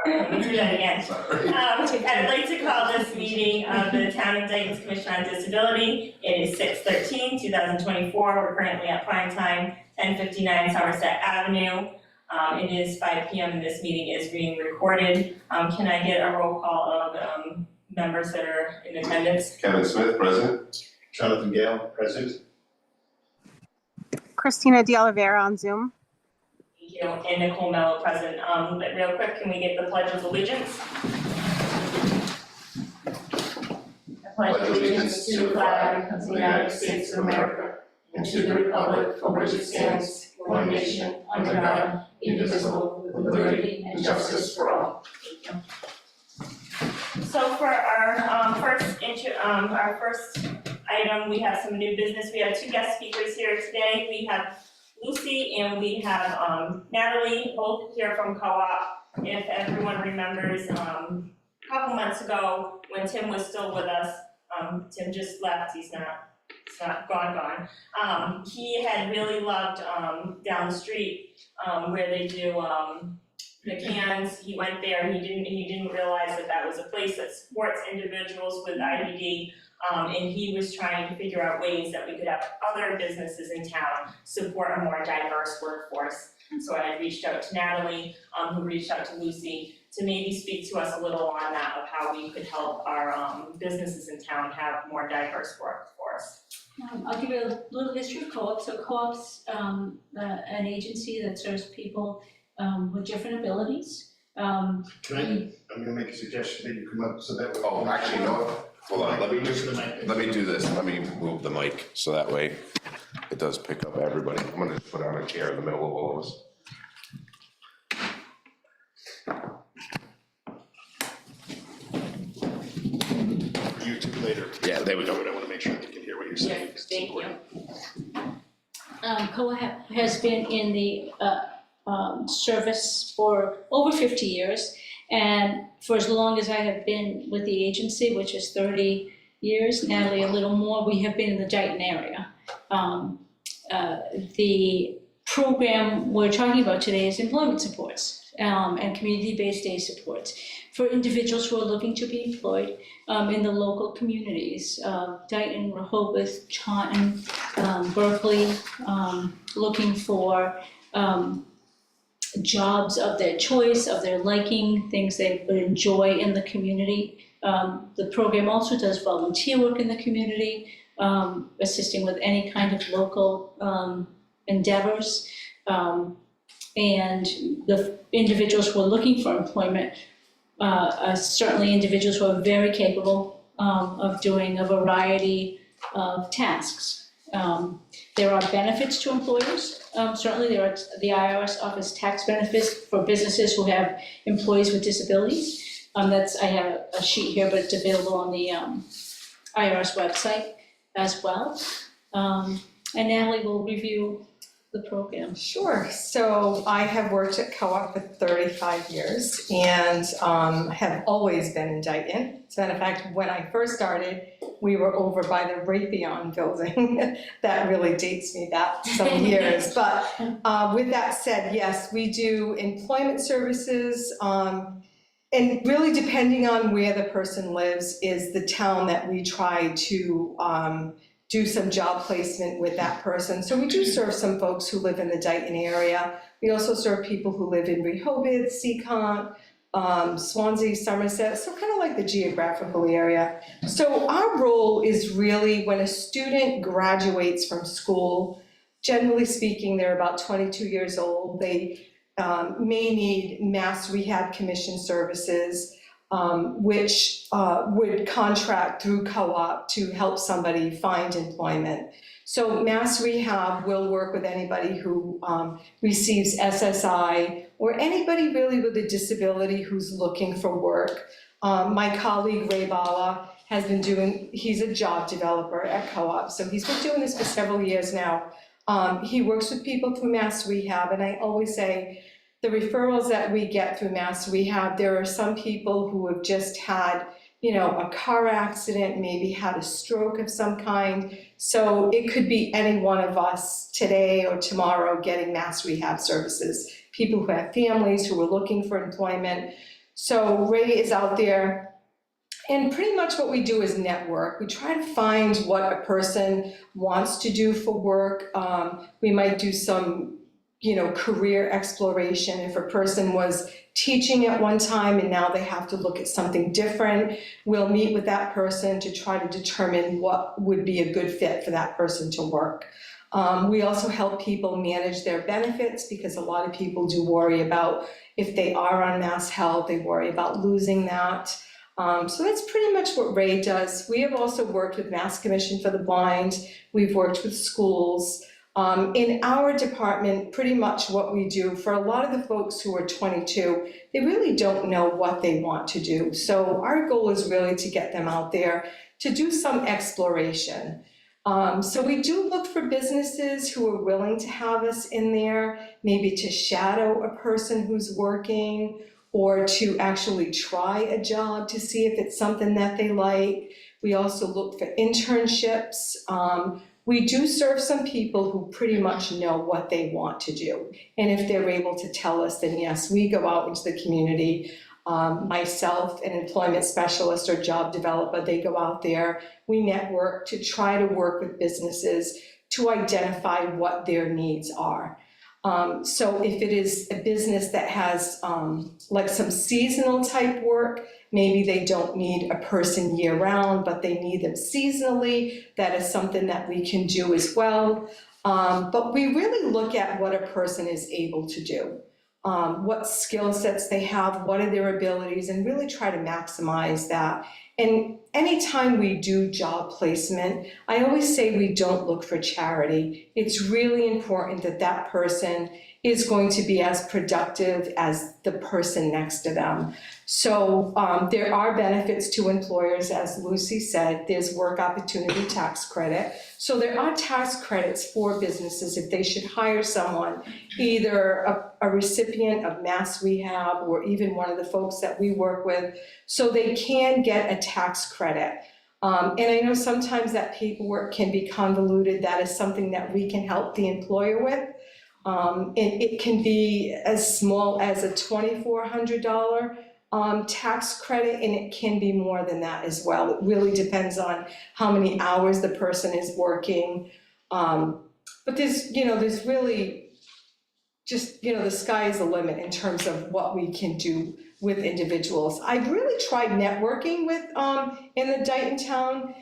Let me do that again. I'd like to call this meeting of the Town of Dayton's Commission on Disability. It is 6/13/2024. We're currently at prime time, 1059 Somerset Avenue. It is 5 p.m. and this meeting is being recorded. Can I get a roll call of members that are in attendance? Kevin Smith, present. Jonathan Gale, present. Christina De Oliveira on Zoom. Thank you. And Nicole Mello present. But real quick, can we get the Pledge of Allegiance? I pledge allegiance to the flag of the United States of America and to the republic for which it stands, one nation, under God, indivisible, with liberty and justice for all. Thank you. So for our first item, we have some new business. We have two guest speakers here today. We have Lucy and we have Natalie, both here from Co-op. If everyone remembers, a couple months ago when Tim was still with us, Tim just left, he's not gone. He had really loved down the street where they do the cans. He went there, he didn't realize that was a place that supports individuals with IBD. And he was trying to figure out ways that we could have other businesses in town support a more diverse workforce. So I reached out to Natalie, who reached out to Lucy, to maybe speak to us a little on that of how we could help our businesses in town have more diverse workforce. I'll give you a little history of Co-op. So Co-op's an agency that serves people with different abilities. I'm gonna make a suggestion that you come up so that. Oh, actually, no. Hold on, let me do this. Let me move the mic so that way it does pick up everybody. I'm gonna just put on a chair in the middle of all of us. YouTube later. Yeah, there we go. I wanna make sure they can hear what you're saying. Yes, thank you. Co-op has been in the service for over 50 years. And for as long as I have been with the agency, which is 30 years, Natalie a little more, we have been in the Dayton area. The program we're talking about today is employment supports and community-based day supports for individuals who are looking to be employed in the local communities, Dayton, Rehoboth, Taunton, Berkeley, looking for jobs of their choice, of their liking, things they would enjoy in the community. The program also does volunteer work in the community, assisting with any kind of local endeavors. And the individuals who are looking for employment are certainly individuals who are very capable of doing a variety of tasks. There are benefits to employers. Certainly there are, the IRS offers tax benefits for businesses who have employees with disabilities. I have a sheet here, but it's available on the IRS website as well. And Natalie will review the program. Sure. So I have worked at Co-op for 35 years and have always been in Dayton. As a matter of fact, when I first started, we were over by the Raytheon building. That really dates me back some years. But with that said, yes, we do employment services. And really depending on where the person lives is the town that we try to do some job placement with that person. So we do serve some folks who live in the Dayton area. We also serve people who live in Rehoboth, Seacon, Swansea, Somerset, so kind of like the geographical area. So our role is really when a student graduates from school, generally speaking, they're about 22 years old. They may need Mass Rehab Commission services, which would contract through Co-op to help somebody find employment. So Mass Rehab will work with anybody who receives SSI or anybody really with a disability who's looking for work. My colleague Ray Bala has been he's a job developer at Co-op, so he's been doing this for several years now. He works with people through Mass Rehab, and I always say, the referrals that we get through Mass Rehab, there are some people who have just had, a car accident, maybe had a stroke of some kind. So it could be any one of us today or tomorrow getting Mass Rehab services. People who have families who are looking for employment. So Ray is out there, and pretty much what we do is network. We try to find what a person wants to do for work. We might do some, career exploration. If a person was teaching at one time and now they have to look at something different, we'll meet with that person to try to determine what would be a good fit for that person to work. We also help people manage their benefits, because a lot of people do worry about, if they are on mass health, they worry about losing that. So that's pretty much what Ray does. We have also worked with Mass Commission for the Blind. We've worked with schools. In our department, pretty much what we do, for a lot of the folks who are 22, they really don't know what they want to do. So our goal is really to get them out there to do some exploration. So we do look for businesses who are willing to have us in there, maybe to shadow a person who's working, or to actually try a job to see if it's something that they like. We also look for internships. We do serve some people who pretty much know what they want to do. And if they're able to tell us, then yes, we go out into the community. Myself, an employment specialist or job developer, they go out there. We network to try to work with businesses to identify what their needs are. So if it is a business that has like some seasonal type work, maybe they don't need a person year round, but they need them seasonally, that is something that we can do as well. But we really look at what a person is able to do, what skill sets they have, what are their abilities, and really try to maximize that. And anytime we do job placement, I always say we don't look for charity. It's really important that that person is going to be as productive as the person next to them. So there are benefits to employers, as Lucy said. There's work opportunity tax credit. So there are tax credits for businesses if they should hire someone, either a recipient of mass rehab or even one of the folks that we work with, so they can get a tax credit. And I know sometimes that paperwork can be convoluted. That is something that we can help the employer with. And it can be as small as a $2,400 tax credit, and it can be more than that as well. It really depends on how many hours the person is working. But there's really just, the sky is the limit in terms of what we can do with individuals. I've really tried networking with in the Dighton town.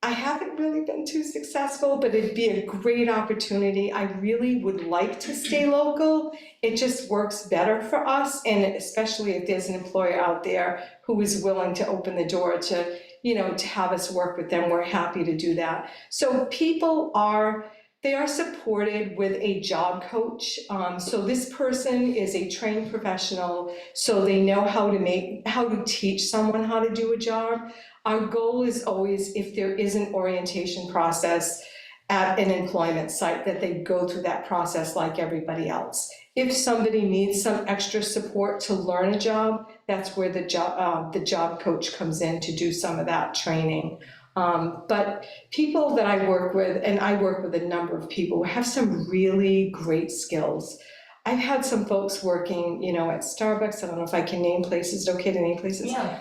I haven't really been too successful, but it'd be a great opportunity. I really would like to stay local. It just works better for us, and especially if there's an employer out there who is willing to open the door to, to have us work with them, we're happy to do that. So people are supported with a job coach. So this person is a trained professional, so they know how to teach someone how to do a job. Our goal is always, if there is an orientation process at an employment site, that they go through that process like everybody else. If somebody needs some extra support to learn a job, that's where the job coach comes in to do some of that training. But people that I work with, and I work with a number of people who have some really great skills. I've had some folks working, at Starbucks. I don't know if I can name places. Is it okay to name places? Yeah.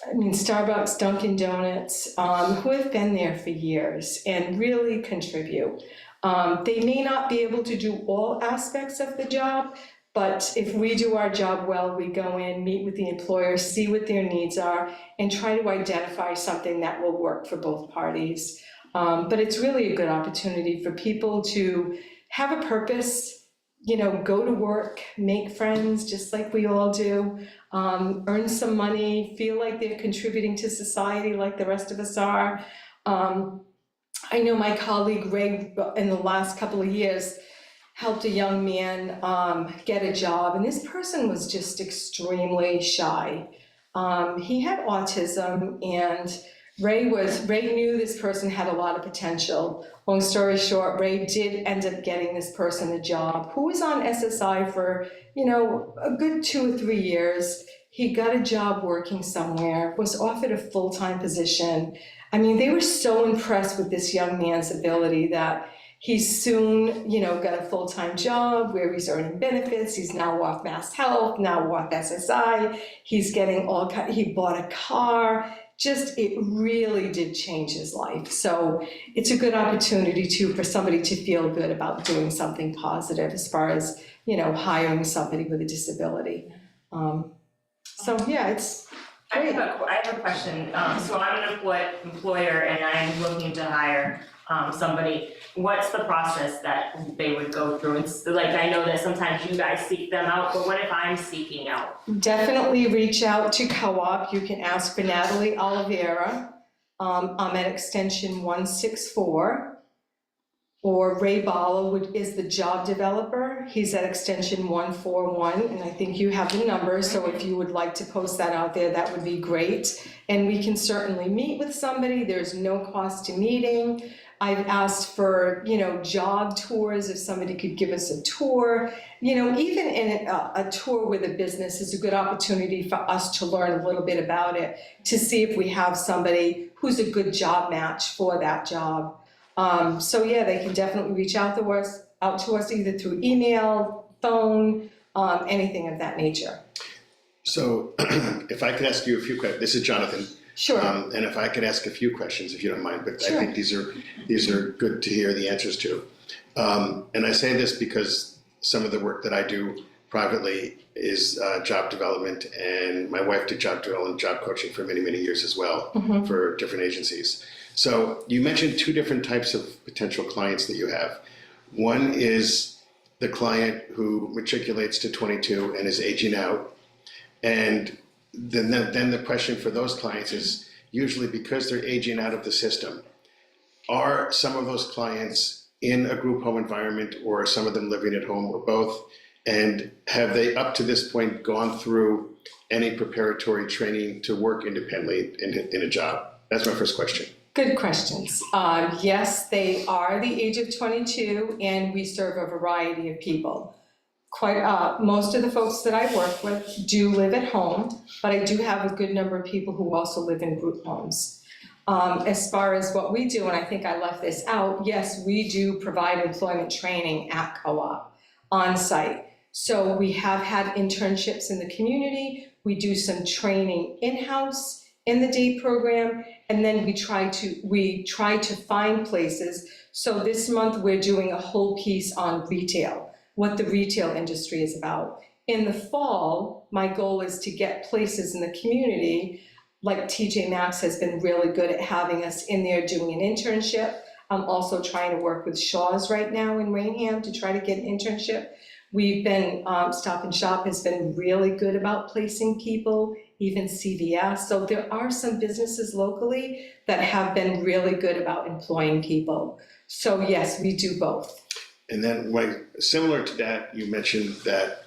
I mean, Starbucks, Dunkin' Donuts, who have been there for years and really contribute. They may not be able to do all aspects of the job, but if we do our job well, we go in, meet with the employer, see what their needs are, and try to identify something that will work for both parties. But it's really a good opportunity for people to have a purpose, go to work, make friends, just like we all do, earn some money, feel like they're contributing to society like the rest of us are. I know my colleague Ray, in the last couple of years, helped a young man get a job, and this person was just extremely shy. He had autism, and Ray knew this person had a lot of potential. Long story short, Ray did end up getting this person a job, who was on SSI for, a good 2 or 3 years. He got a job working somewhere, was offered a full-time position. I mean, they were so impressed with this young man's ability that He's soon, got a full-time job where he's earning benefits. He's now off Mass Health, now off SSI. He's getting he bought a car. Just, it really did change his life. So it's a good opportunity for somebody to feel good about doing something positive as far as, hiring somebody with a disability. So yeah, it's I great. have a question. So I'm an employer and I'm looking to hire somebody. What's the process that they would go through? It's like, I know that sometimes you guys seek them out, but what if I'm seeking out? Definitely reach out to Co-op. You can ask for Natalie Oliveira. I'm at extension 164. Or Ray Bala is the job developer. He's at extension 141, and I think you have the number, so if you would like to post that out there, that would be great. And we can certainly meet with somebody. There's no cost to meeting. I've asked for, job tours, if somebody could give us a tour. Even in a tour with a business is a good opportunity for us to learn a little bit about it, to see if we have somebody who's a good job match for that job. So yeah, they can definitely reach out to us either through email, phone, anything of that nature. So if I could ask you a few questions, this is Jonathan. Sure. And if I could ask a few questions, if you don't mind, but Sure. I think these are good to hear the answers to. And I say this because some of the work that I do privately is job development, and my wife did job development, job coaching for many, many years as well, for different agencies. So you mentioned two different types of potential clients that you have. One is the client who matriculates to 22 and is aging out. And then the question for those clients is usually because they're aging out of the system, are some of those clients in a group home environment, or are some of them living at home, or both? And have they up to this point gone through any preparatory training to work independently in a job? That's my first question. Good questions. Yes, they are the age of 22, and we serve a variety of people. Most of the folks that I work with do live at home, but I do have a good number of people who also live in group homes. As far as what we do, and I think I left this out, yes, we do provide employment training at Co-op on site. So we have had internships in the community, we do some training in-house in the day program, and then we try to find places. So this month we're doing a whole piece on retail, what the retail industry is about. In the fall, my goal is to get places in the community, like TJ Maxx has been really good at having us in there doing an internship. I'm also trying to work with Shaw's right now in Rainham to try to get an internship. We've been, Stop and Shop has been really good about placing people, even CVS. So there are some businesses locally that have been really good about employing people. So yes, we do both. And then similar to that, you mentioned that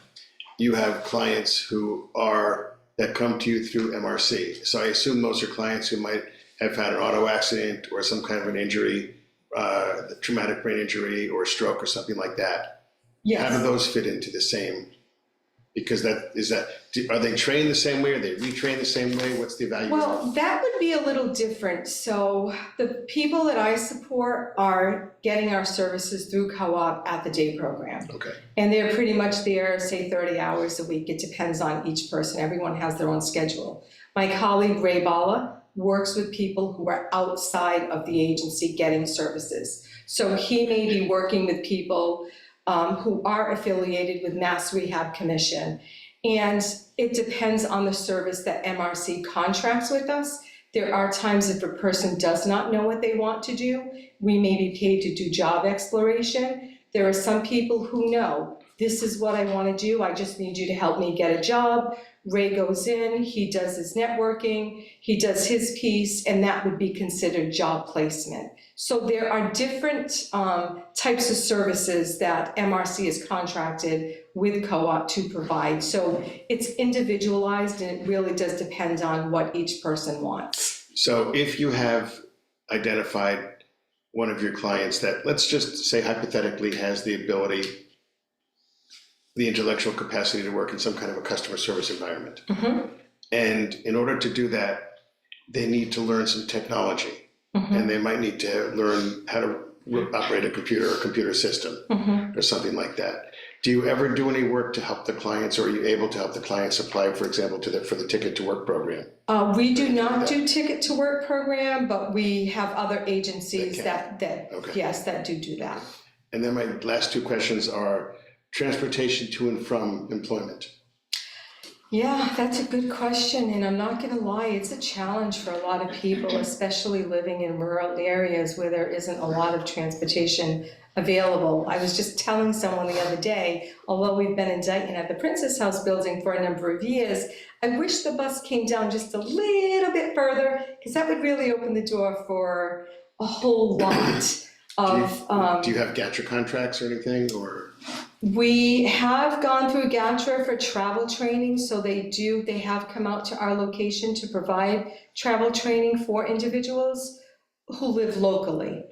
you have clients that come to you through MRC. So I assume those are clients who might have had an auto accident or some kind of an injury, traumatic brain injury or stroke or something like that. Yes. How do those fit into the same? Because are they trained the same way? Are they retrained the same way? What's the evaluation? Well, that would be a little different. So the people that I support are getting our services through Co-op at the day program. Okay. And they're pretty much there, say 30 hours a week. It depends on each person. Everyone has their own schedule. My colleague Ray Bala works with people who are outside of the agency getting services. So he may be working with people who are affiliated with Mass Rehab Commission. And it depends on the service that MRC contracts with us. There are times if a person does not know what they want to do, we may be paid to do job exploration. There are some people who know, this is what I want to do, I just need you to help me get a job. Ray goes in, he does his networking, he does his piece, and that would be considered job placement. So there are different types of services that MRC is contracted with Co-op to provide. So it's individualized, and it really does depend on what each person wants. So if you have identified one of your clients that, let's just say hypothetically, has the ability, the intellectual capacity to work in some kind of a customer service environment. And in order to do that, they need to learn some technology. And they might need to learn how to operate a computer or computer system or something like that. Do you ever do any work to help the clients, or are you able to help the clients apply, for example, for the Ticket to Work program? We do not do Ticket to Work program, but we have other agencies They that, Okay. yes, that do that. And then my last two questions are transportation to and from employment. Yeah, that's a good question, and I'm not gonna lie, it's a challenge for a lot of people, especially living in rural areas where there isn't a lot of transportation available. I was just telling someone the other day, although we've been in Dayton at the Princess House building for a number of years, I wish the bus came down just a little bit further, because that would really open the door for a whole lot of, Do you have GATRA contracts or anything, or? We have gone through GATRA for travel training, so they have come out to our location to provide travel training for individuals who live locally.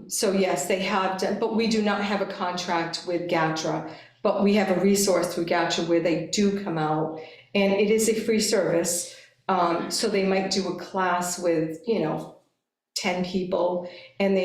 So yes, they have done, but we do not have a contract with GATRA, but we have a resource through GATRA where they do come out, and it is a free service. So they might do a class with, 10 people, and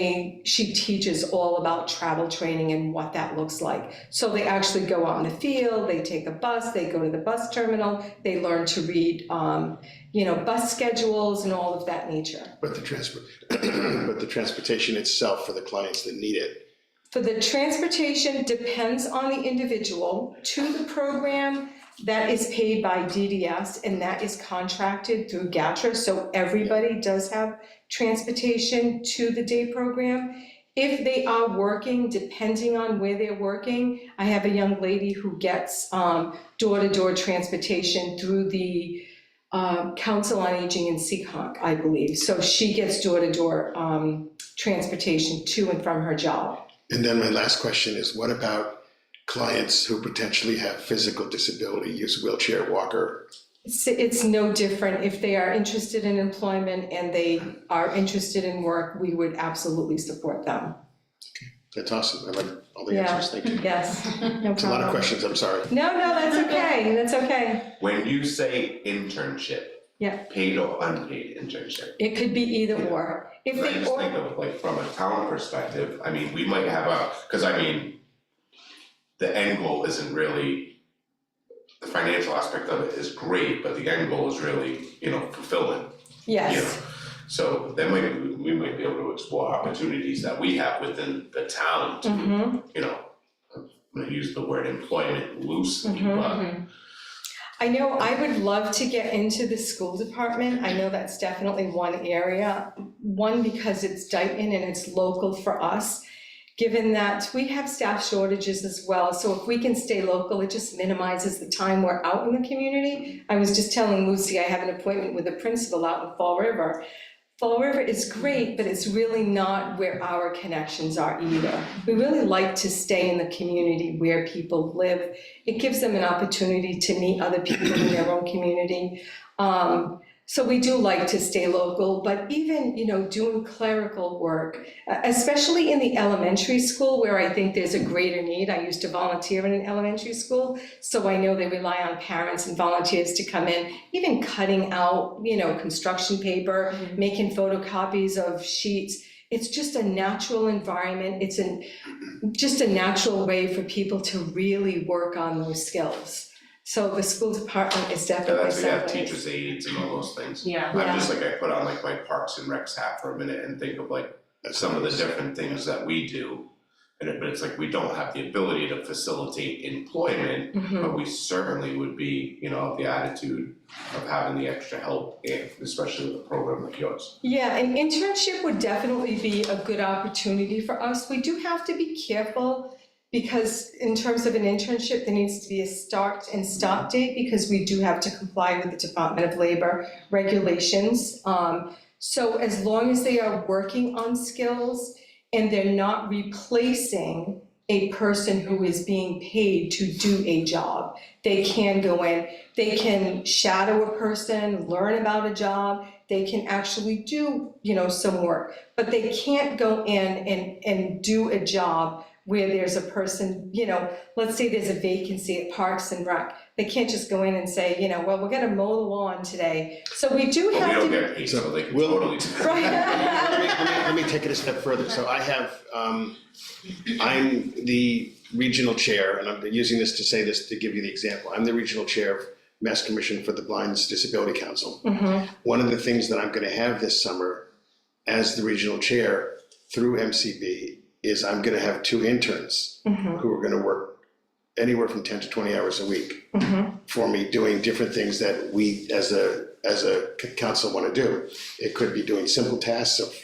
she teaches all about travel training and what that looks like. So they actually go out in the field, they take a bus, they go to the bus terminal, they learn to read, bus schedules and all of that nature. But the transportation itself for the clients that need it. For the transportation, depends on the individual. To the program, that is paid by DDS, and that is contracted through GATRA, so everybody does have transportation to the day program. If they are working, depending on where they're working, I have a young lady who gets door-to-door transportation through the Council on Aging in Seekonk, I believe. So she gets door-to-door transportation to and from her job. And then my last question is, what about clients who potentially have physical disability, use wheelchair, walker? It's no different. If they are interested in employment and they are interested in work, we would absolutely support them. That's awesome. I like all the answers. Thank you. Yes, no problem. It's a lot of questions. I'm sorry. No, that's okay. That's okay. When you say internship. Yeah. Paid or unpaid internship. It could be either or. If I they just think of like from a town perspective, I mean, we might have because I mean, the end goal isn't really, the financial aspect of it is great, but the end goal is really, fulfillment. Yes. So then we might be able to explore opportunities that we have within the town to, I'm gonna use the word employment loosely, but. I know I would love to get into the school department. I know that's definitely one area. One, because it's Dayton and it's local for us, given that we have staff shortages as well. So if we can stay local, it just minimizes the time we're out in the community. I was just telling Lucy I have an appointment with the principal out in Fall River. Fall River is great, but it's really not where our connections are either. We really like to stay in the community where people live. It gives them an opportunity to meet other people in their own community. So we do like to stay local, but even, doing clerical work, especially in the elementary school where I think there's a greater need. I used to volunteer in an elementary school, so I know they rely on parents and volunteers to come in, even cutting out, construction paper, making photocopies of sheets. It's just a natural environment. It's just a natural way for people to really work on those skills. So the school department is definitely We have something. teachers' aides and all those things. Yeah. I'm just I put on like my Parks and Recs hat for a minute and think of like some of the different things that we do. But it's like we don't have the ability to facilitate employment, but we certainly would be, of the attitude of having the extra help, especially with a program like yours. Yeah, an internship would definitely be a good opportunity for us. We do have to be careful because in terms of an internship, there needs to be a start and stop date because we do have to comply with the Department of Labor regulations. So as long as they are working on skills and they're not replacing a person who is being paid to do a job, they can go in, they can shadow a person, learn about a job, they can actually do, some work, but they can't go in and do a job where there's a person, let's say there's a vacancy at Parks and Rec. They can't just go in and say, well, we're gonna mow the lawn today. So we do But we have don't to. get paid, so they can We'll- totally. Right. Let me take it a step further. So I have, I'm the regional chair, and I'm using this to give you the example. I'm the regional chair of Mass Commission for the Blind's Disability Council. Mhm. One of the things that I'm gonna have this summer as the regional chair through MCB is I'm gonna have 2 interns Mhm. who are gonna work anywhere from 10 to 20 hours a week Mhm. for me, doing different things that we as a council wanna do. It could be doing simple tasks of,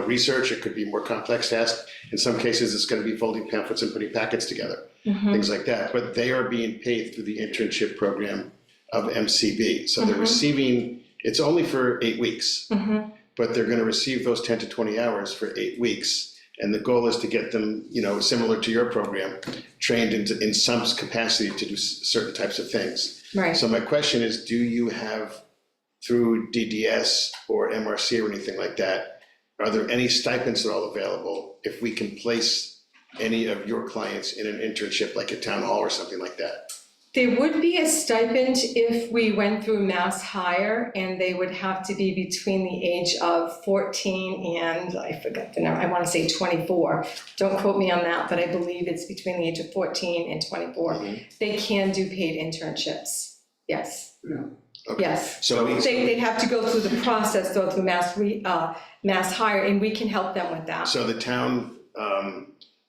research, it could be more complex tasks. In some cases, it's gonna be folding pamphlets and putting packets together, Mhm. things like that. But they are being paid through the internship program of MCB. So they're receiving, it's only for 8 weeks, Mhm. but they're gonna receive those 10 to 20 hours for 8 weeks. And the goal is to get them, similar to your program, trained in some capacity to do certain types of things. Right. So my question is, do you have, through DDS or MRC or anything like that, are there any stipends at all available if we can place any of your clients in an internship like at Town Hall or something like that? There would be a stipend if we went through mass hire, and they would have to be between the age of 14 and, I forgot the number, I wanna say 24. Don't quote me on that, but I believe it's between the age of 14 and 24. They can do paid internships, yes. Okay. Yes. So They'd have to go through the process, go through mass hire, and we can help them with that. So the town,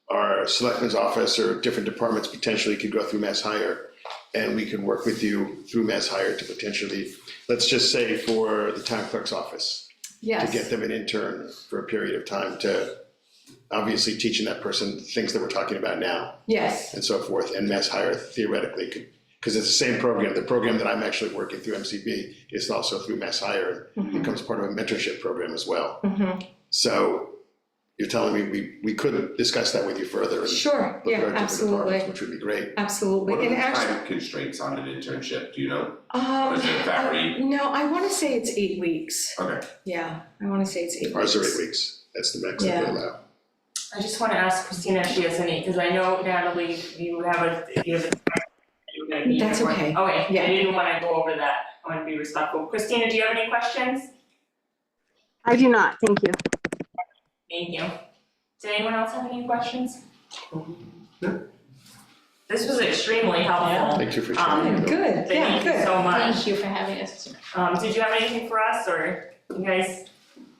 our selectman's office or different departments potentially could go through mass hire, and we could work with you through mass hire to potentially, let's just say for the town clerk's office, to Yes. get them an intern for a period of time to obviously teaching that person things that we're talking about now Yes. and so forth. And mass hire theoretically could, because it's the same program. The program that I'm actually working through MCB is also through mass hire and becomes part of a mentorship program as well. Mhm. So you're telling me we could discuss that with you further and Sure, look yeah, at our different absolutely, departments, which would be great. absolutely. What are And the actually, time constraints on an internship, do you know? Or is it I- varied? no, I wanna say it's 8 weeks. Okay, Yeah, I wanna say it's 8 weeks. Ours are 8 weeks. That's the max that they Yeah. allow. I just wanna ask Christina if she has any, because I know Natalie, you were gonna be That's here for- okay. Okay, Yeah. I didn't wanna go over that, I wanna be respectful. Christina, do you have any questions? I do not, thank you. Thank you. Did anyone else have any questions? This was extremely helpful. Thank you for Um, sharing. Good, yeah, Thank you good. so much. Thank you for having us. Did you have anything for us, or you guys?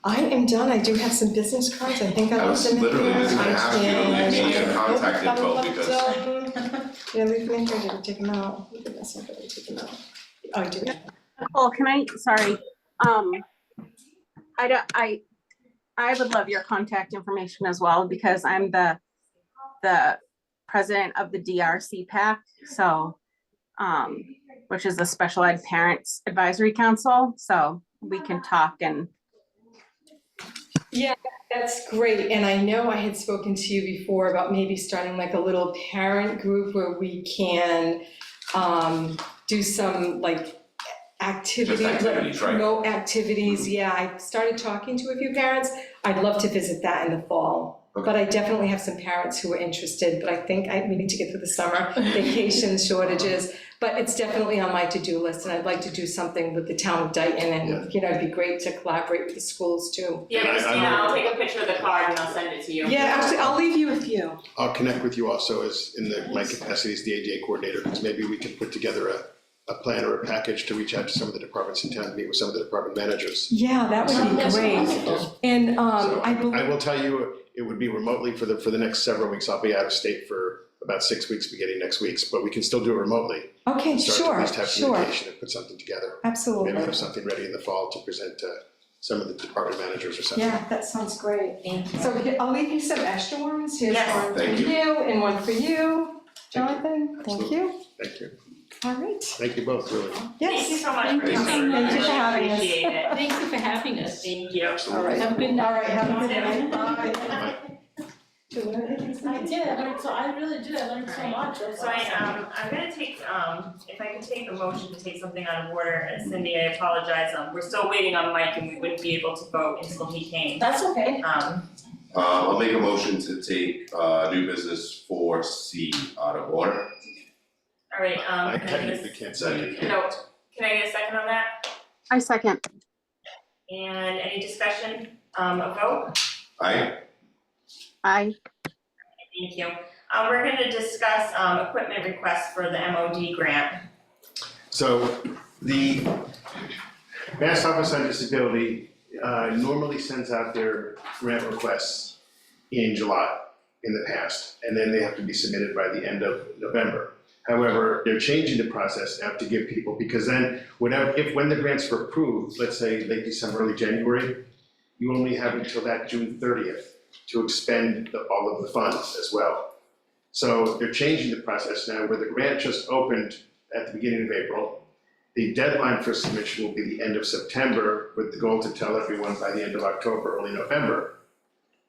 I am done, I do have some business cards, I think I I left was them in here. literally just gonna ask you to leave me a contact info because Yeah, leave me in here, did I take them out? Look at this, I better take them out. Oh, I did. Nicole, sorry, I would love your contact information as well, because I'm the president of the DRC PAC, so, which is the Special Ed Parents Advisory Council, so we can talk and. Yeah, that's great, and I know I had spoken to you before about maybe starting like a little parent group where we can do some like activities, Just activities, right. promote activities, yeah, I started talking to a few parents. I'd love to visit that in the fall, Okay. but I definitely have some parents who are interested, but I think we need to get through the summer vacation shortages. But it's definitely on my to-do list, and I'd like to do something with the town of Dayton, and, it'd be great to collaborate with the schools too. Yeah, And I Christina, will- I'll take a picture of the card and I'll send it to you. Yeah, actually, I'll leave you a few. I'll connect with you also as my capacity as the ADA coordinator, because maybe we can put together a plan or a package to reach out to some of the departments in town, to meet with some of the department managers. Yeah, that would be great. And So I I believe, will tell you, it would be remotely for the next several weeks. I'll be out of state for about 6 weeks beginning next week, but we can still do it remotely. okay, Start to at sure, least have sure, communication and put something together. absolutely. Maybe have something ready in the fall to present to some of the department managers or something. Yeah, that sounds great. Thank you. So I'll leave you some extra ones. Here's Yes. one for Thank you. you and one for you, Jonathan. Thank you. Thank you. All right. Thank you both, really. Thank you Yes. so much, Thank you Christina. so much. Thank you for having us. Appreciate it. Thank you for having us. Thank you. All right. Have a good night. All right, have a good night. Bye. I did, I learned I really did, I learned so much. It was So awesome. I'm gonna take, if I can take a motion to take something out of order, and Cindy, I apologize, we're still waiting on Mike and we wouldn't be able to vote until he came. That's okay. I'll make a motion to take, new business 4C out of order. All right, I can I get technically a, can't say. no, can I get a second on that? I second. And any discussion, a vote? Aye. Aye. Thank you. We're gonna discuss, equipment requests for the MOD grant. So the Mass Office on Disability normally sends out their grant requests in July in the past, and then they have to be submitted by the end of November. However, they're changing the process now to give people, because then when the grants were approved, let's say late December, early January, you only have until that June 30th to expend all of the funds as well. So they're changing the process now where the grant just opened at the beginning of April. The deadline for submission will be the end of September, with the goal to tell everyone by the end of October, early November,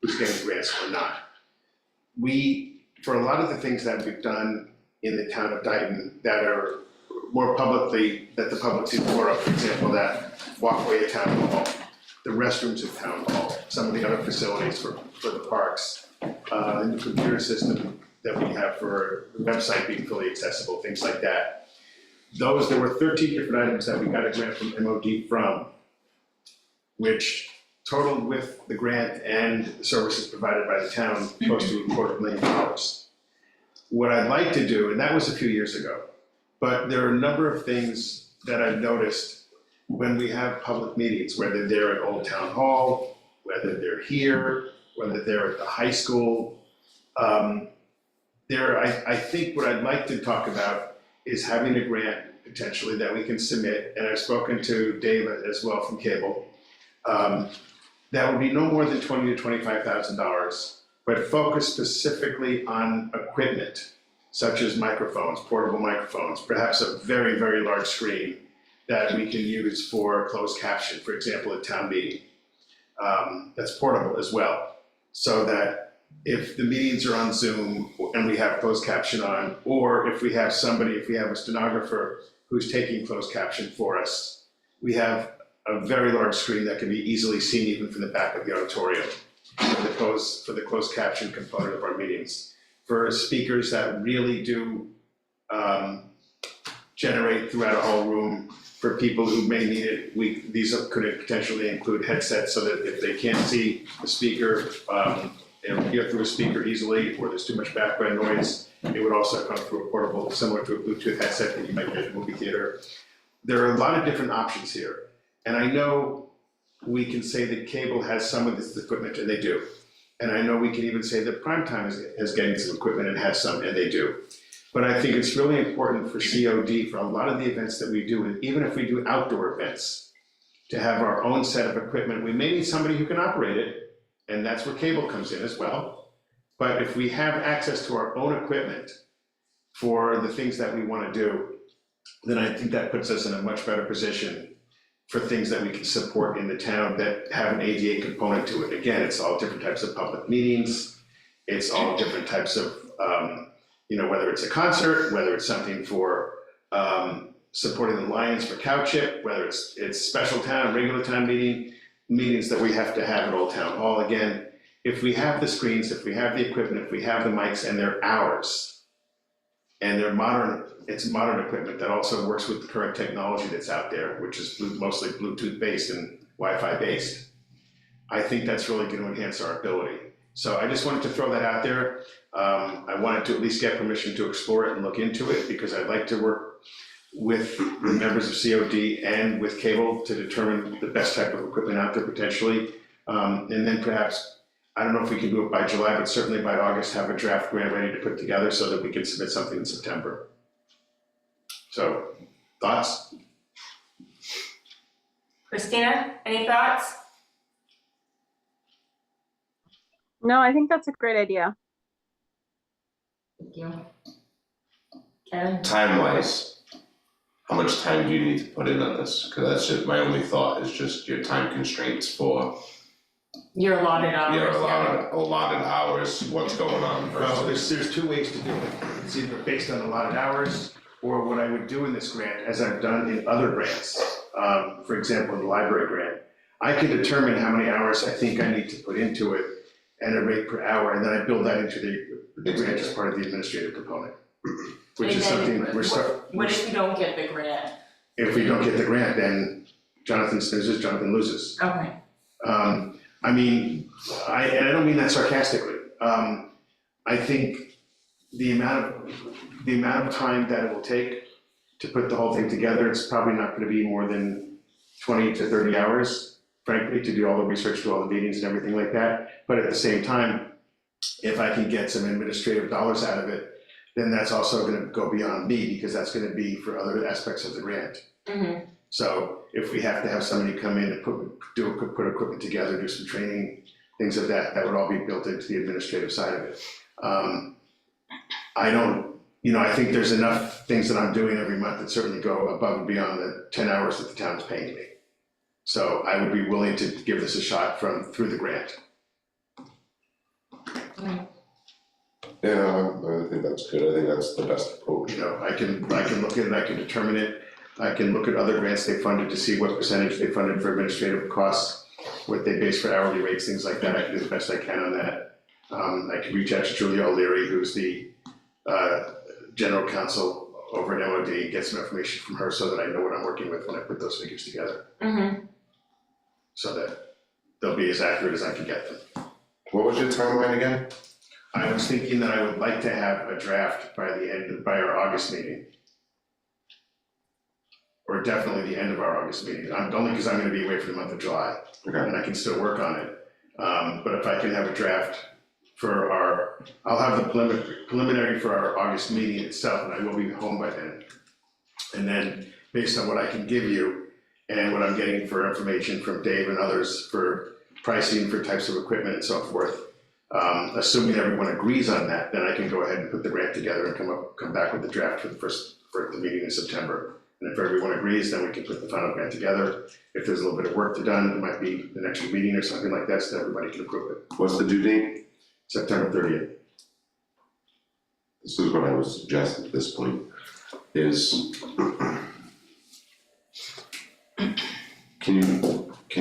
who's getting grants or not. For a lot of the things that we've done in the town of Dayton that are more publicly, that the public sees more of, for example, that walkway at Town Hall, the restrooms at Town Hall, some of the other facilities for the parks, the new computer system that we have for the website being fully accessible, things like that. There were 13 different items that we got a grant from MOD from, which totaled with the grant and the services provided by the town close to $250,000. What I'd like to do, and that was a few years ago, but there are a number of things that I've noticed when we have public meetings, whether they're at Old Town Hall, whether they're here, whether they're at the high school. I think what I'd like to talk about is having a grant potentially that we can submit, and I've spoken to Dave as well from Cable. That would be no more than $20,000 to $25,000, but focus specifically on equipment, such as microphones, portable microphones, perhaps a very, very large screen that we can use for closed caption, for example, at town meeting. That's portable as well, so that if the meetings are on Zoom and we have closed caption on, or if we have a stenographer who's taking closed caption for us, we have a very large screen that can be easily seen even from the back of the auditorium for the closed caption component of our meetings. For speakers that really do generate throughout a whole room, for people who may need it, these could potentially include headsets so that if they can't see the speaker, and hear through a speaker easily, or there's too much background noise, it would also come through a portable, similar to a Bluetooth headset that you might get at a movie theater. There are a lot of different options here. And I know we can say that Cable has some of this equipment, and they do. And I know we can even say that Primetime is getting some equipment and has some, and they do. But I think it's really important for COD, for a lot of the events that we do, and even if we do outdoor events, to have our own set of equipment. We may need somebody who can operate it, and that's where Cable comes in as well. But if we have access to our own equipment for the things that we want to do, then I think that puts us in a much better position for things that we can support in the town that have an ADA component to it. Again, it's all different types of public meetings. It's all different types of, whether it's a concert, whether it's something for supporting the Lions for cow chip, whether it's special town, regular town meetings that we have to have at Old Town Hall. Again, if we have the screens, if we have the equipment, if we have the mics, and they're ours, and they're modern, it's modern equipment that also works with the current technology that's out there, which is mostly Bluetooth based and Wi-Fi based. I think that's really going to enhance our ability. So I just wanted to throw that out there. I wanted to at least get permission to explore it and look into it, because I'd like to work with the members of COD and with Cable to determine the best type of equipment out there potentially. And then perhaps, I don't know if we can do it by July, but certainly by August, have a draft grant ready to put together so that we can submit something in September. So, thoughts? Christina, any thoughts? No, I think that's a great idea. Thank you. Karen? Time-wise, how much time do you need to put in on this? Because that's just, my only thought is just your time constraints for Your allotted hours. your allotted hours, what's going on Well, versus. there's two ways to do it. It's either based on allotted hours, or what I would do in this grant, as I've done in other grants. For example, in the library grant, I can determine how many hours I think I need to put into it and a rate per hour, and then I build that into the grant as part of the administrative component. Which is something What if you don't get the grant? if we don't get the grant, then Jonathan snoozes, Jonathan loses. Okay. I mean, and I don't mean that sarcastically. I think the amount of time that it will take to put the whole thing together, it's probably not gonna be more than 20 to 30 hours, frankly, to do all the research, do all the meetings and everything like that. But at the same time, if I can get some administrative dollars out of it, then that's also gonna go beyond me, because that's gonna be for other aspects of the grant. Mm-hmm. So if we have to have somebody come in and put equipment together, do some training, things of that would all be built into the administrative side of it. I think there's enough things that I'm doing every month that certainly go above and beyond the 10 hours that the town is paying me. So I would be willing to give this a shot through the grant. Yeah, I think that's good. I think that's the best approach. I can look at it, I can determine it. I can look at other grants they funded to see what percentage they funded for administrative costs, what they base for hourly rates, things like that. I can do the best I can on that. I can reach out to Julia O'Leary, who's the general counsel over at MOD, get some information from her so that I know what I'm working with when I put those figures together. Mm-hmm. So that they'll be as accurate as I can get them. What was your timeline again? I was thinking that I would like to have a draft by our August meeting. Or definitely the end of our August meeting, only because I'm gonna be away for the month of July, Okay. and I can still work on it. But if I can have a draft I'll have the preliminary for our August meeting itself, and I will be home by then. And then, based on what I can give you, and what I'm getting for information from Dave and others for pricing for types of equipment and so forth, assuming everyone agrees on that, then I can go ahead and put the grant together and come back with the draft for the meeting in September. And if everyone agrees, then we can put the final grant together. If there's a little bit of work to done, it might be the next meeting or something like that, so that everybody can approve it. What's the due date? September 30th. This is what I would suggest at this point, is can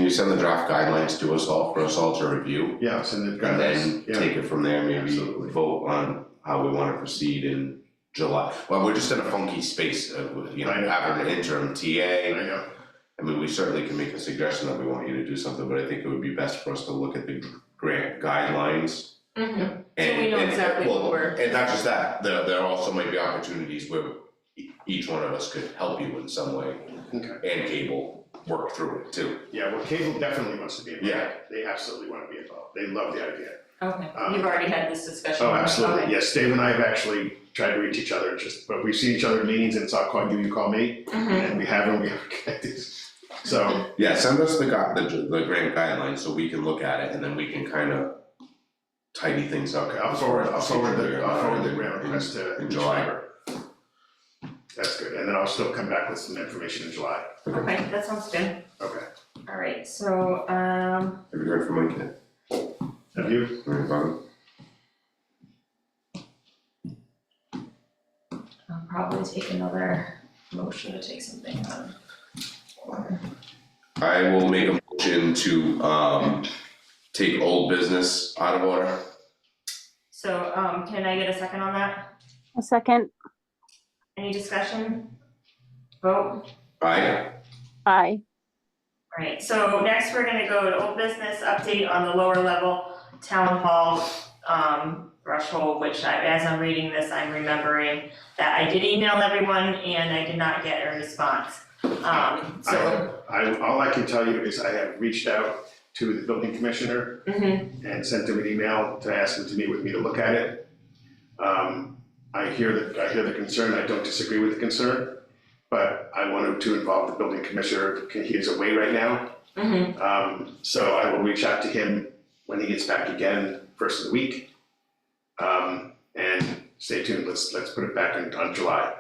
you send the draft guidelines to us all, for us all to review? Yeah, send it. And then Yeah. take it from there, maybe Absolutely. vote on how we wanna proceed in July. Well, we're just in a funky space, I know. having an interim TA. I know. I mean, we certainly can make a suggestion that we want you to do something, but I think it would be best for us to look at the grant guidelines. Mm-hmm. And, we know exactly what well, we're- and not just that, there also might be opportunities where each one of us could help you in some way. Okay. And Cable work through it too. Yeah, well, Cable definitely wants to be involved. Yeah. They absolutely want to be involved. They love the idea. Okay, you've already had this discussion. Oh, absolutely. Okay. Yes, Dave and I have actually tried to reach each other, but we've seen each other in meetings and it's all call you, you call me. Mhm. And we haven't connected. So, Yeah, send us the grant guidelines so we can look at it and then we can kind of tidy things up. okay, I'll forward the grant request to in July. That's good. And then I'll still come back with some information in July. Okay, that sounds good. Okay. All right, so, Have you heard from Mike yet? Have you? Anybody? I'll probably take another motion to take something out of order. I will make a motion to take old business out of order. So, can I get a second on that? A second. Any discussion? Vote? Aye. Aye. Alright, so next we're gonna go to old business update on the lower level town hall threshold, which as I'm reading this, I'm remembering that I did email everyone and I did not get a response. All I can tell you is I have reached out to the building commissioner Mhm. and sent him an email to ask him to meet with me to look at it. I hear the concern, I don't disagree with the concern, but I wanted to involve the building commissioner, he is away right now. So I will reach out to him when he gets back again, first of the week. And stay tuned, let's put it back on July.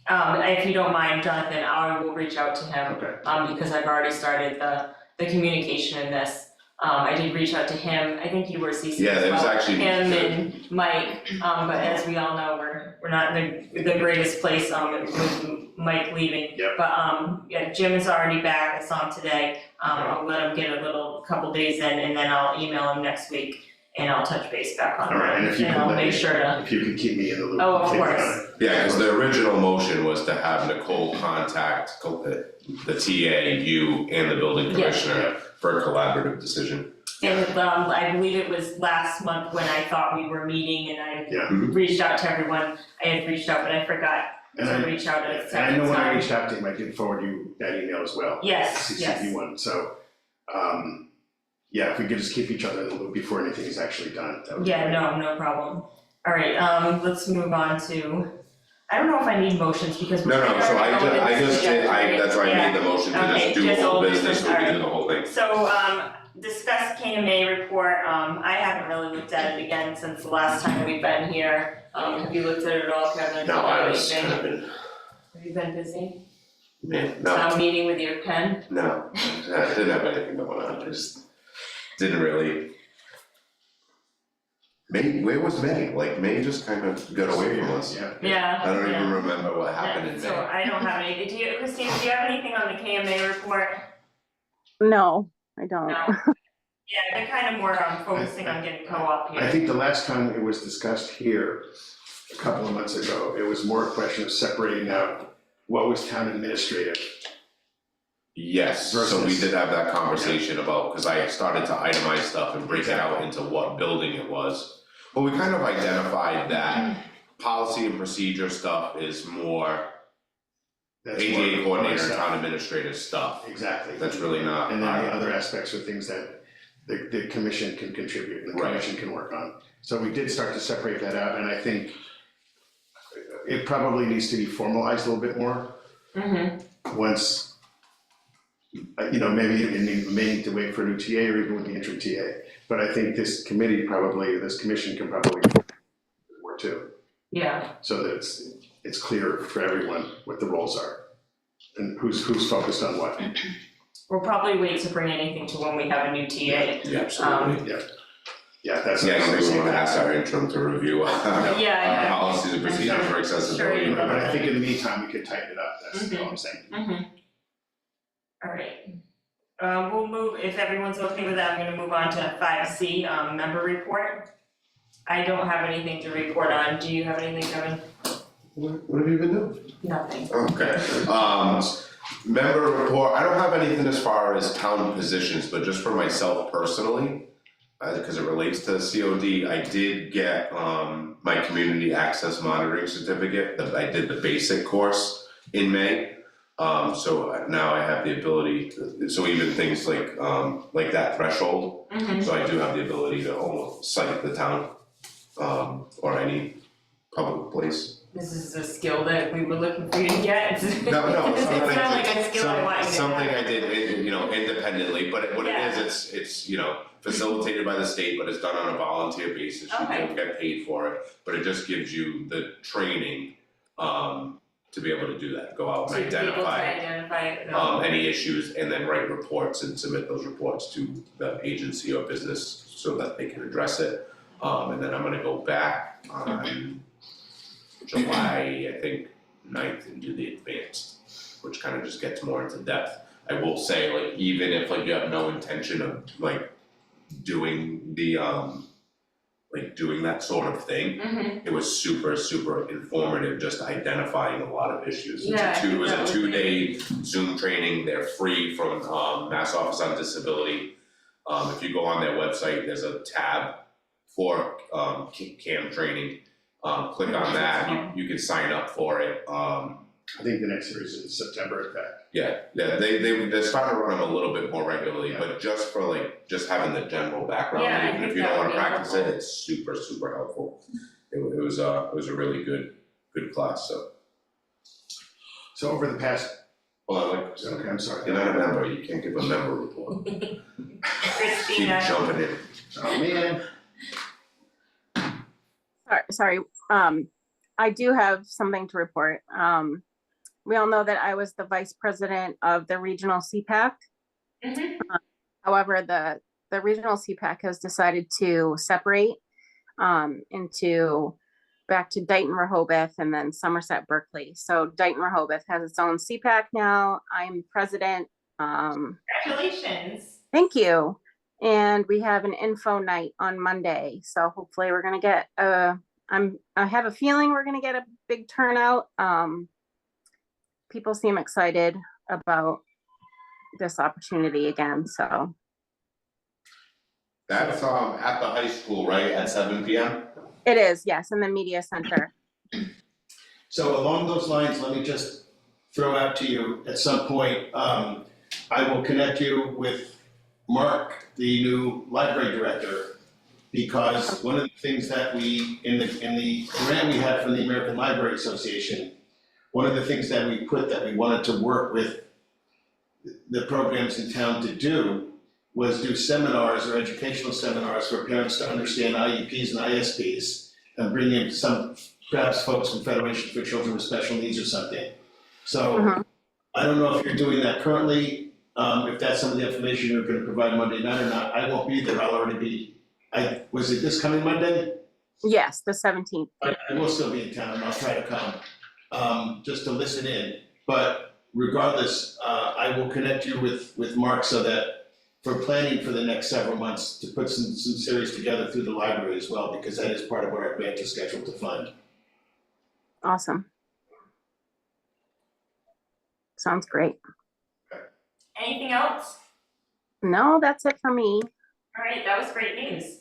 If you don't mind, Jonathan, I will reach out to him. Okay. Because I've already started the communication in this. I did reach out to him, I think you were CC'd Yeah, as there was well, actually- him and Mike, but as we all know, we're not in the greatest place, with Mike leaving. Yep. But, yeah, Jim is already back, I saw him today, I'll let him get a couple days in, and then I'll email him next week. and I'll touch base back on All right, and that, if you and could I'll let make me- sure to, If you could keep me in the loop. Oh, of take it course. on it. Yeah, because the original motion was to have Nicole contact the TA, you, and the building Yeah. commissioner for a collaborative decision. and, I believe it was last month when I thought we were meeting and I Yeah. reached out to everyone, I had reached out, but I forgot And to I, reach out at a and I second know when I time. reached out to him, I did forward you that email as well. Yes, CCP yes. one, so, yeah, if we could just keep each other in the loop before anything is actually done, that would be Yeah, great. no problem. All right, let's move on to, I don't know if I need motions because we're. No, so I already just did, going that's why I made the motion to Okay, just do just whole old business, business, so we can do alright. the whole thing. So, discuss KMA report, I haven't really looked at it again since the last time we've been here. Have you looked at it at all, Kevin? No, I was Anything? kind of, Have you been busy? man, no, Town meeting with your pen? no, I didn't have anything going on, just didn't really. May, where was May? Like, May just kind of got away from us. Yeah. Yeah. I don't even yeah. remember what happened in So May. I don't have any, do you, Christine, do you have anything on the KMA report? No, I don't. No? Yeah, they're kind of more focusing on getting co-op here. I think the last time it was discussed here, a couple of months ago, it was more a question of separating out what was town administrative. Yes, so we Versus- did have that conversation about, because I started to itemize stuff and break it out Exactly. into what building it was. But we kind of identified that policy and procedure stuff is more That's more ADA coordinator and stuff. town administrative stuff. Exactly. That's really not. And then the other aspects are things that the commission can contribute and the Right. commission can work on. So we did start to separate that out, and I think it probably needs to be formalized a little bit more once, maybe it may need to wait for a new TA or even with the interim TA. But I think this committee probably, this commission can probably work too, Yeah, so that it's clear for everyone what the roles are and who's focused on what. we'll probably wait to bring anything to when we have a new TA. Yeah, absolutely. Yeah, that's. Yeah, maybe we want to ask our interim to review our Yeah. policies and procedures for accessibility. Sure. But I think in the meantime, we could tighten it up, that's all I'm saying. All right. We'll move, if everyone's okay with that, I'm gonna move on to 5C, member report. I don't have anything to report on. Do you have anything, Kevin? What have you been doing? Nothing. Okay, member report, I don't have anything as far as town positions, but just for myself personally, because it relates to COD, I did get, my community access monitoring certificate, that I did the basic course in May. So now I have the ability, so even things like that threshold, so I do have the ability to almost cite the town, or any public place. This is a skill that we were looking for you to get. No, It's something not like a skill I want you to have. something I did, independently, but what it Yeah. is, it's, facilitated by the state, but it's done on a volunteer basis, you Okay. don't get paid for it, but it just gives you the training, to be able to do that, go out To and be able to identify, identify it. any issues, and then write reports and submit those reports to the agency or business so that they can address it. And then I'm gonna go back on July, I think, 9th and do the advanced, which kind of just gets more into depth. I will say, like, even if like you have no intention of like doing the doing that sort of thing, it was super, super informative, just identifying a lot of issues. Yeah, I It was think a that would be- 2-day Zoom training, they're free from Mass Office on Disability. If you go on their website, there's a tab for CAM training. Click on that, you can sign up for it. I think the next series is September, in fact. They're starting to run them a little bit more regularly, but just for just having the general background, Yeah, I even think if you that don't would wanna be practice it, helpful. it's super, super helpful. It was a really good class, so. So over the past, Well, okay, I'm sorry. you're not a member, you can't give a member report. Keep Christina, jumping in. Oh, man. Sorry, I do have something to report. We all know that I was the vice president of the regional CPAC. However, the regional CPAC has decided to separate into back to Dayton Rehoboth and then Somerset Berkeley. So Dayton Rehoboth has its own CPAC now. I'm president. congratulations. Thank you. And we have an info night on Monday, so hopefully we're gonna get I have a feeling we're gonna get a big turnout. People seem excited about this opportunity again, so. That's at the high school, right, at 7 p.m.? It is, yes, in the media center. So along those lines, let me just throw out to you at some point, I will connect you with Mark, the new library director, because one of the things that we, in the grant we had from the American Library Association, one of the things that we put that we wanted to work with the programs in town to do was do seminars or educational seminars for parents to understand IEPs and ISPs and bring in some, perhaps folks from Federation for Children with Special Needs or something. So I don't know if you're doing that currently, if that's some of the information you're gonna provide Monday night or not. I won't be there, I'll already be, was it this coming Monday? Yes, the 17th. I will still be in town, and I'll try to come, just to listen in. But regardless, I will connect you with Mark so that for planning for the next several months, to put some series together through the library as well, because that is part of what our grant is scheduled to fund. Awesome. Sounds great. Anything else? No, that's it for me. All right, that was great news.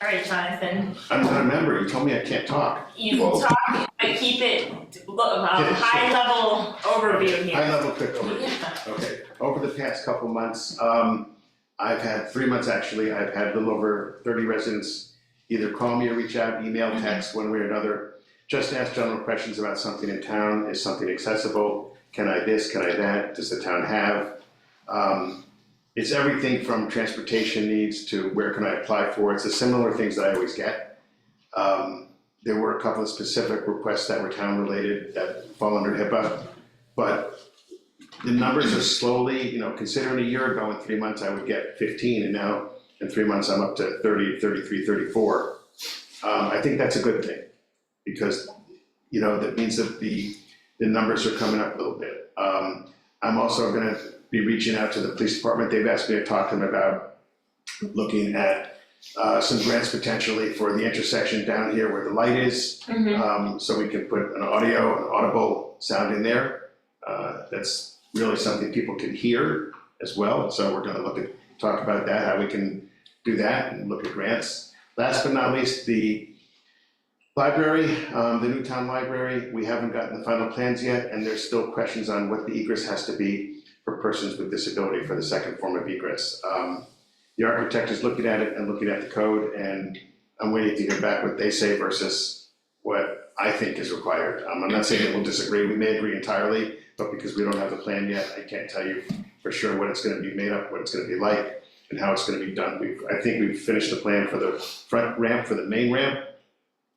All right, Jonathan, I'm not a member, you told me I can't talk. you can talk, but keep it, high level overview here. High level quick overview. Yeah. Okay, over the past couple months, I've had 3 months actually, I've had a little over 30 residents either call me or reach out, email, text, one way or another, just ask general questions about something in town. Is something accessible? Can I this, can I that? Does the town have? It's everything from transportation needs to where can I apply for? It's the similar things that I always get. There were a couple of specific requests that were town related that fall under HIPAA, but the numbers are slowly, considering a year ago in 3 months I would get 15, and now in 3 months I'm up to 30, 33, 34. I think that's a good thing, because that means that the numbers are coming up a little bit. I'm also gonna be reaching out to the police department. They've asked me to talk to them about looking at some grants potentially for the intersection down here where the light is. So we can put an audible sound in there. That's really something people can hear as well. So we're gonna talk about that, how we can do that and look at grants. Last but not least, the library, the Newtown Library, we haven't gotten the final plans yet, and there's still questions on what the egress has to be for persons with disability for the second form of egress. The architect is looking at it and looking at the code, and I'm waiting to hear back what they say versus what I think is required. I'm not saying that we'll disagree, we may agree entirely, but because we don't have the plan yet, I can't tell you for sure what it's gonna be made up, what it's gonna be like, and how it's gonna be done. I think we've finished the plan for the front ramp, for the main ramp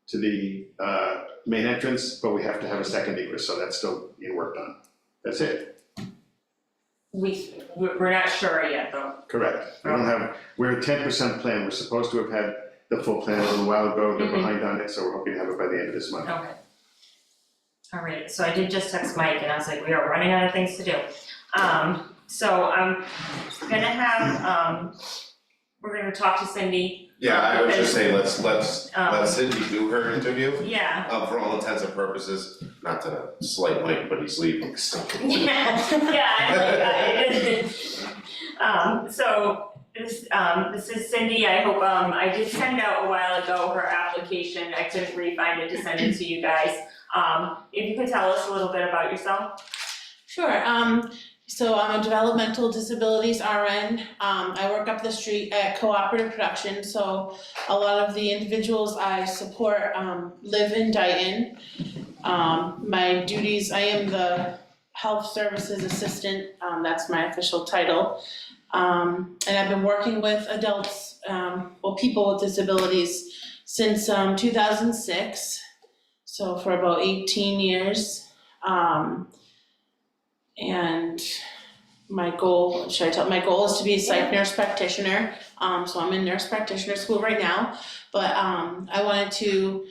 to the main entrance, but we have to have a second egress, so that's still being worked on. That's it. We're not sure yet though. Correct. We're at 10% plan. We're supposed to have had the full plan a little while ago. They're behind on it, so we're hoping to have it by the end of this month. Okay. All right, so I did just text Mike and I was like, we are running out of things to do. So I'm gonna have, we're gonna talk to Cindy. Yeah, I would just say let's let Cindy do her interview. Yeah. For all intents and purposes, not to slight Mike, but he's leaving, so. So this is Cindy. I hope, I did send out a while ago her application. I couldn't re-find it to send it to you guys. If you could tell us a little bit about yourself. Sure, so I'm a developmental disabilities RN. I work up the street at Cooperative Production, so a lot of the individuals I support live in Dayton. My duties, I am the health services assistant, that's my official title. And I've been working with adults, people with disabilities since 2006, so for about 18 years. And my goal is to be a psych nurse practitioner. So I'm in nurse practitioner school right now, but I wanted to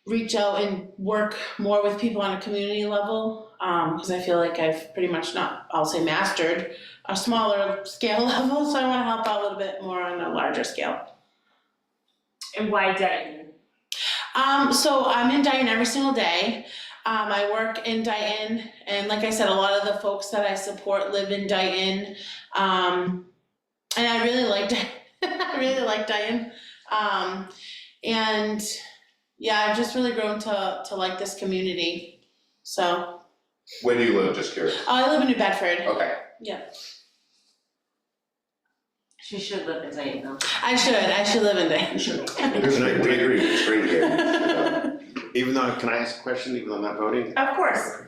reach out and work more with people on a community level, because I feel like I've pretty much I'll say mastered a smaller scale level, so I wanna help out a little bit more on a larger scale. And why Dayton? So I'm in Dayton every single day. I work in Dayton, and like I said, a lot of the folks that I support live in Dayton. And I really like Dayton. I really like Dayton. And yeah, I've just really grown to like this community. So Where do you live, just curious? I live in New Bedford. Okay. She should live in Dayton though. I should live in Dayton. You should. We agree, it's great here. Even though, can I ask a question, even though I'm not voting? Of course.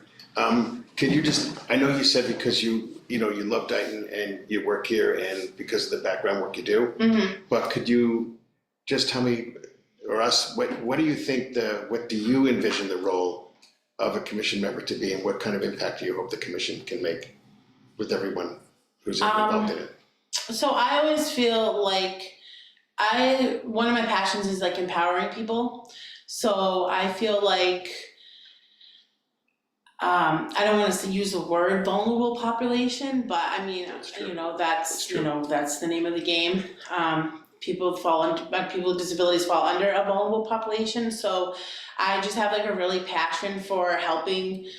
Could you just, I know you said because you love Dayton and you work here and because of the background work you do, but could you just tell me, or us, what do you think what do you envision the role of a commission member to be, and what kind of impact do you hope the commission can make with everyone who's involved in it? So I always feel like one of my passions is like empowering people. So I feel like, I don't want to use the word vulnerable population, but I mean, that's the name of the game. People with disabilities fall under a vulnerable population. So I just have like a really passion for helping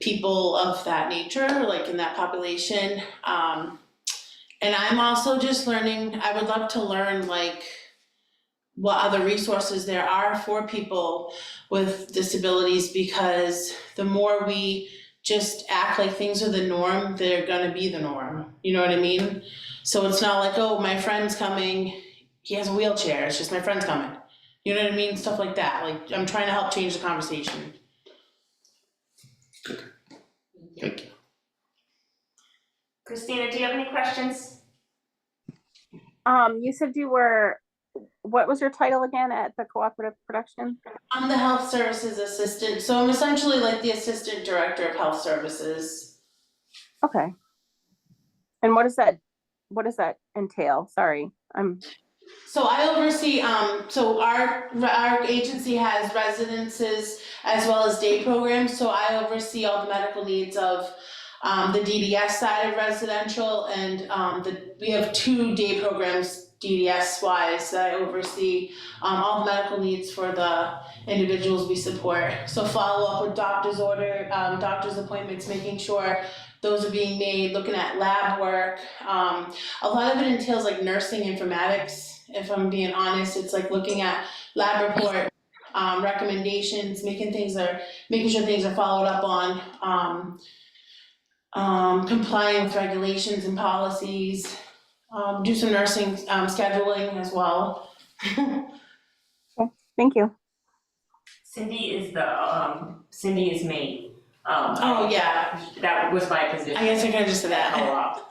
people of that nature, like in that population. And I'm also just learning, I would love to learn like what other resources there are for people with disabilities, because the more we just act like things are the norm, they're gonna be the norm. You know what I mean? So it's not like, oh, my friend's coming, he has a wheelchair, it's just my friend's coming. You know what I mean? Stuff like that. Like, I'm trying to help change the conversation. Thank you. Christina, do you have any questions? You said what was your title again at the cooperative production? I'm the health services assistant, so I'm essentially like the assistant director of health services. Okay. And what does that entail? Sorry, So I oversee, so our agency has residences as well as day programs, so I oversee all the medical needs of the DDS side of residential, and we have 2 day programs DDS wise that I oversee, all the medical needs for the individuals we support. So follow up with doctor's appointments, making sure those are being made, looking at lab work. A lot of it entails like nursing informatics, if I'm being honest. It's like looking at lab report, recommendations, making sure things are followed up on, complying with regulations and policies, do some nursing scheduling as well. thank you. Cindy is me. Oh, yeah. That was my position. I guess I could've just said that. Co-op.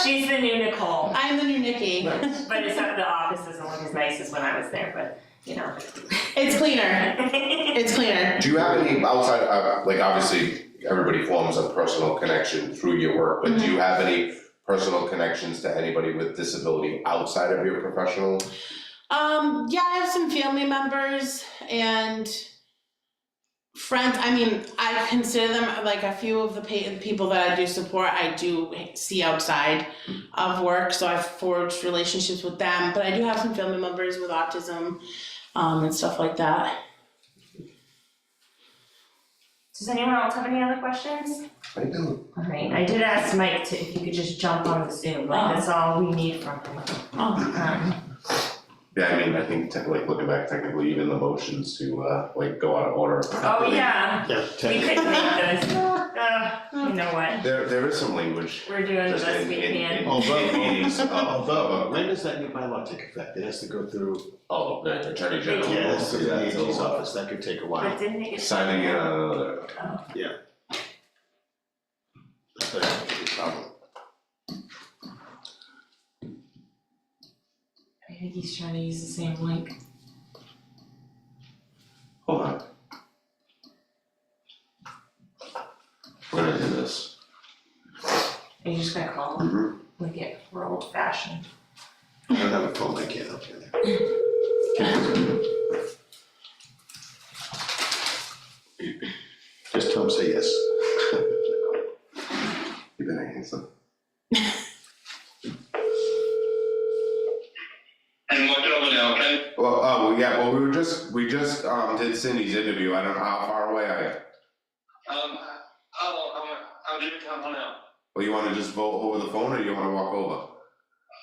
She's the new Nicole. I'm the new Nikki. But the office doesn't look as nice as when I was there, but It's cleaner. It's cleaner. Do you have any outside, like obviously, everybody forms a personal connection through your work, but do you have any personal connections to anybody with disability outside of your professional? Yeah, I have some family members and friends. I mean, I consider them like a few of the people that I do support, I do see outside of work, so I've forged relationships with them, but I do have some family members with autism, and stuff like that. Does anyone else have any other questions? I do. All right, I did ask Mike if you could just jump on the Zoom, like that's all we need from him. Yeah, I mean, I think like looking back, technically even the motions to like go out of order. Oh, yeah, Yeah, we couldn't make this. You know what, There is some language. we're doing the Just best in we can. meetings, Although, when does that new bylaw take effect? It has to go through, the Attorney General. yeah, it has to go to the Yeah, AG's so, office, that could take a while. But didn't it get? Signing in on another. That's a problem. I think he's trying to use the same link. Hold on. We're gonna do this. Are you just gonna call him? We're old fashioned. I don't have a phone, I can't help you there. so. And what over now, okay? Well, oh, yeah, well, we just did Cindy's interview, I don't know how far away are you? I'm leaving town now. Well, you wanna just vote over the phone, or you wanna walk over?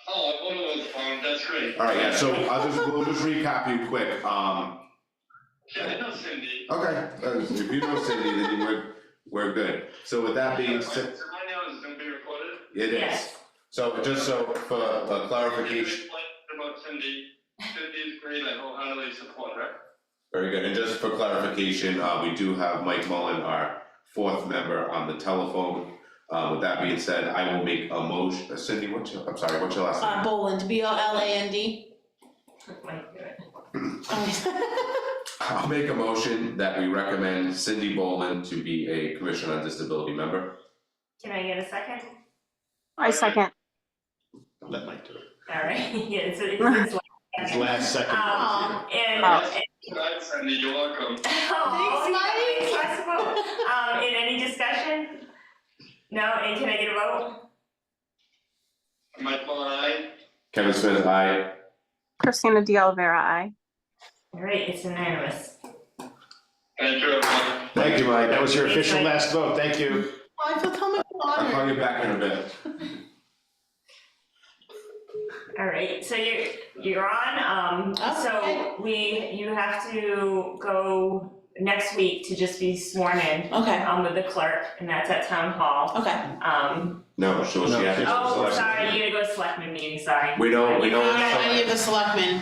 Oh, I wonder what's phone, that's great. Alright, yeah, so we'll just recap you quick, Yeah, I know Cindy. okay, if you know Cindy, then we're good. So with that being said, So my now is gonna be recorded? it is. Yes. So just so for clarification, About Cindy, Cindy is great, I wholeheartedly support her. very good, and just for clarification, we do have Mike Mullen, our fourth member on the telephone. With that being said, I will make a motion, Cindy, what's your last name? Boland, B-O-L-A-N-D. I'll make a motion that we recommend Cindy Boland to be a Commission on Disability member. Can I get a second? I second. Let Mike do it. All right, yeah, it's His last second. and. Thanks, Cindy, you're welcome. Thanks, Mike. In any discussion? No, and can I get a vote? Mike Mullin, aye. Kevin Smith, aye. Christina De Oliveira, aye. All right, it's unanimous. Thank you, everyone. Thank you, Mike. That was your official last vote. Thank you. Oh, I feel so much I'll honored. call you back in a bit. All right, so you're on, so you have to go next week to just be sworn in, Okay, with the clerk, and that's at town hall. okay. No, she No, had. Oh, sorry, you're gonna go to selectman meeting, sorry. We don't. Any of the selectmen.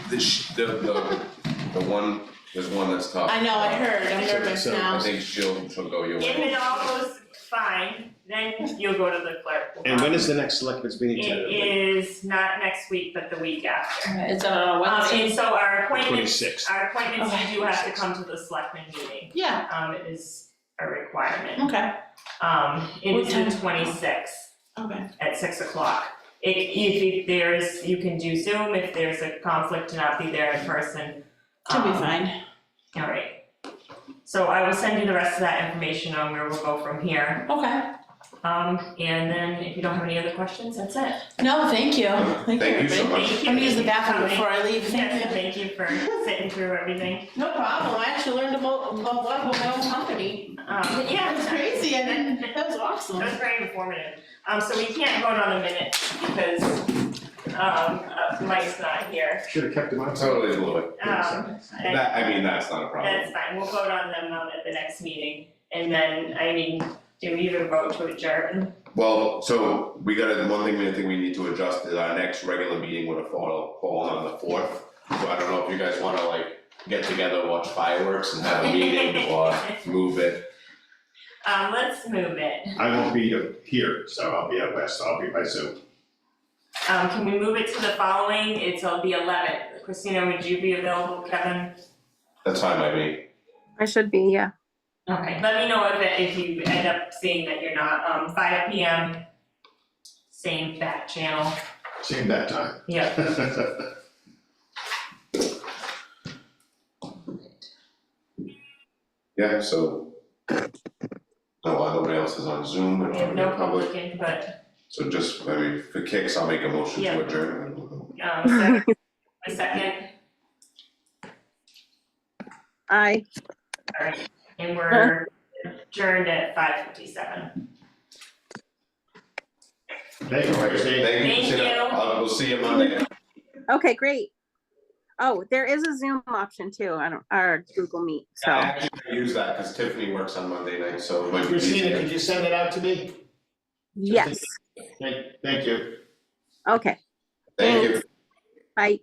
The one, there's one that's tough. I know, I heard, I'm nervous So- I now. think she'll go your If way. it all goes fine, then you'll go to the clerk. And when is the next selectmen's meeting? It tentatively? is not next week, but the week after. It's on a Wednesday. And so our appointments, 26th. you do have to come to the selectmen meeting. Yeah, It is a requirement. okay, It What is time? the 26th okay. at 6 o'clock. If there's, you can do Zoom if there's a conflict to not be there in person. Should be fine. All right. So I will send you the rest of that information on where we'll go from here. Okay. And then if you don't have any other questions, that's it. No, thank you. Thank you, Thank you so everybody. much. Thank you. I'm gonna use the bathroom before I leave. Yes, Thank you. thank you for sitting through everything. No problem. I actually learned about what my own company. Yeah. That's crazy. I didn't, that was awesome. That was very informative. So we can't vote on the minutes because, Mike's not here. Should have kept him on. Totally blew it. And That's not a problem. that's fine, we'll vote on them at the next meeting. And then, do we even vote to adjourn? Well, so one thing I think we need to adjust is our next regular meeting would have fallen on the 4th. So I don't know if you guys wanna get together, watch fireworks and have a meeting or move it. Let's move it. I won't be here, so I'll be out west. I'll be by Zoom. Can we move it to the following? It's the 11th. Christina, would you be available, Kevin? That's fine by me. I should be, yeah. Okay, let me know if you end up seeing that you're not, 5 PM, same back channel. Same that time. Yep. Yeah, so. Nobody else is on Zoom and We have already no public. public input. So just, for kicks, I'll make a motion Yeah. to adjourn. A second, Aye. alright, and we're adjourned at 5:57. Thank you, Christine. Thank you, Thank Christina. you. We'll see you Monday. Okay, great. Oh, there is a Zoom option too, or Google Meet, I so. actually use that because Tiffany works on Monday night, so it might be Christina, easier. could you send it out to me? Yes, Thank you. okay, Thank you. bye.